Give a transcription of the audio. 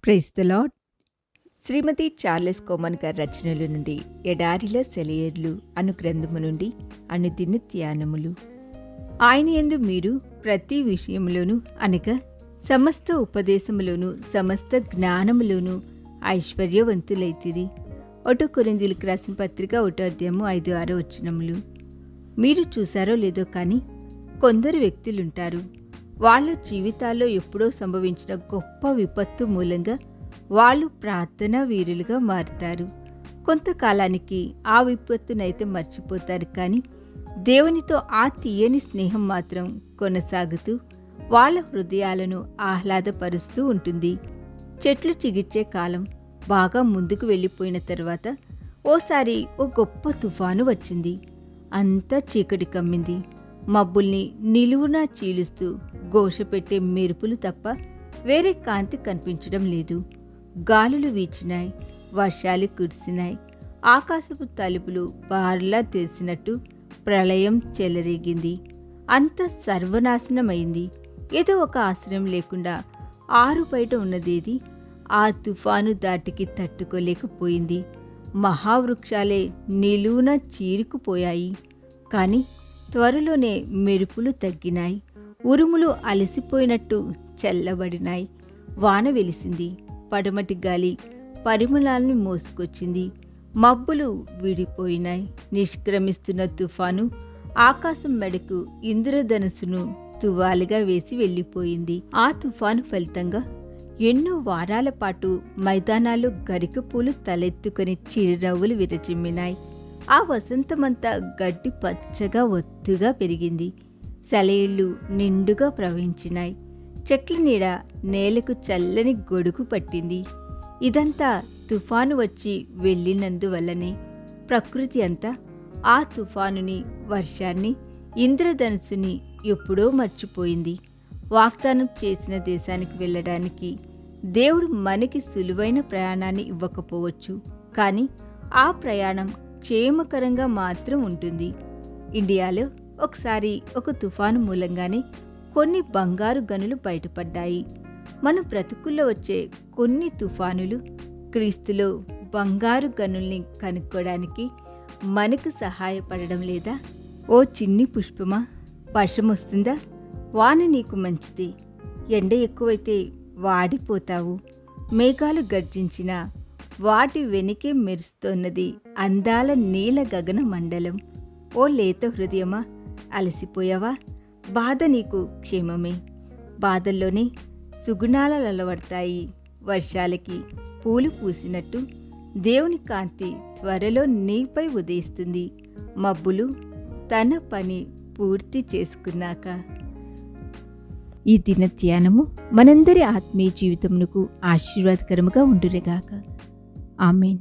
Praise the lord. Shrimati Charles Cowman గారి రచనల నుండి ఎడారిలో సెలయేర్లు అను గ్రంథము నుండి అనుదిన ధ్యానములు. ఆయన యందు మీరు ప్రతి విషయములోను అనగా సమస్త ఉపదేశములోను సమస్త జ్ఞానములోను ఐశ్వర్యవంతులైతిరి. 1 కొరింథీయులకు రాసిన పత్రిక 1వ అధ్యాయము 5-6 వచనములు. మీరు చూసారో లేదో కానీ కొందరు వ్యక్తులుంటారు, వాళ్ళ జీవితాల్లో ఎప్పుడో సంభవించిన గొప్ప విపత్తు మూలంగా వాళ్ళు ప్రార్థనా వీరులుగా మారుతారు. కొంతకాలానికి ఆ విపత్తునైతే మర్చిపోతారు, కానీ దేవునితో ఆ తీయని స్నేహం మాత్రం కొనసాగుతూ వాళ్ళ హృదయాలను ఆహ్లాదపరుస్తూ ఉంటుంది. చెట్లు చిగిర్చే కాలం బాగా ముందుకు వెళ్ళిపోయిన తర్వాత ఓసారి ఓ గొప్ప తుఫాను వచ్చింది. అంతా చీకటి కమ్మింది. మబ్బుల్ని నిలువునా చీలుస్తూ ఘోషపెట్టే మెరుపులు తప్ప వేరే కాంతి కనిపించడం లేదు. గాలులు వీచినాయి, వర్షాలు కురిసినాయి, ఆకాశపు తలుపులు బారులా తెరిచినట్టు ప్రళయం చెలరేగింది. అంత సర్వనాశనమైంది. ఏదో ఒక ఆశ్రయం లేకుండా ఆరు బయట ఉన్నదేది ఆ తుఫాను దాటికి తట్టుకోలేకపోయింది. మహావృక్షాలే నిలువున చీరుకుపోయాయి. కానీ త్వరలోనే మెరుపులు తగ్గినాయి. ఉరుములు అలసిపోయినట్టు చల్లబడినాయి. వాన వెలిసింది. పడమటి గాలి పరిమళాలను మోసుకొచ్చింది. మబ్బులు విడిపోయినాయి. నిష్క్రమిస్తున్న తుఫాను ఆకాశం మెడకు ఇంద్రధనుసును తువాలుగా వేసి వెళ్ళిపోయింది. ఆ తుఫాను ఫలితంగా ఎన్నో వారాల పాటు మైదానాలు గరిక పూలు తలెత్తుకొని చిరునవ్వులు విరచిమ్మినాయి. ఆ వసంతమంతా గడ్డి పచ్చగా ఒత్తుగా పెరిగింది. సెలయేళ్లు నిండుగా ప్రవహించినాయి. చెట్ల నీడ నేలకు చల్లని గొడుగు పట్టింది. ఇదంతా తుఫాను వచ్చి వెళ్ళినందువల్లనే. ప్రకృతి అంతా ఆ తుఫానుని, వర్షాన్ని, ఇంద్రధనుసుని ఎప్పుడో మర్చిపోయింది. వాగ్దానం చేసిన దేశానికి వెళ్ళడానికి దేవుడు మనకి సులువైన ప్రయాణాన్ని ఇవ్వకపోవచ్చు, కానీ ఆ ప్రయాణం క్షేమకరంగా మాత్రం ఉంటుంది. ఇండియాలో ఒకసారి ఒక తుఫాను మూలంగానే కొన్ని బంగారు గనులు బయటపడ్డాయి. మన బ్రతుకుల్లో వచ్చే కొన్ని తుఫానులు క్రీస్తులో బంగారు గనుల్ని కనుక్కోవడానికి మనకు సహాయపడడం లేదా? ఓ చిన్ని పుష్పమా, వర్షం వస్తుందా? వాన నీకు మంచిది. ఎండ ఎక్కువైతే వాడిపోతావు. మేఘాలు గర్జించినా వాటి వెనుకే మెరుస్తోన్నది అందాల నీల గగన మండలం. ఓ లేత హృదయమా, అలసిపోయావా? బాధ నీకు క్షేమమే. బాధల్లోనే సుగుణాలు అలవడతాయి. వర్షాలకి పూలు పూసినట్టు దేవుని కాంతి త్వరలో నీపై ఉదయిస్తుంది. మబ్బులు తన పని పూర్తి చేసుకున్నాక. ఈ దిన ధ్యానము మనందరి ఆత్మీయ జీవితమునకు ఆశీర్వాదకరముగా ఉండునుగాక. ఆమేన్.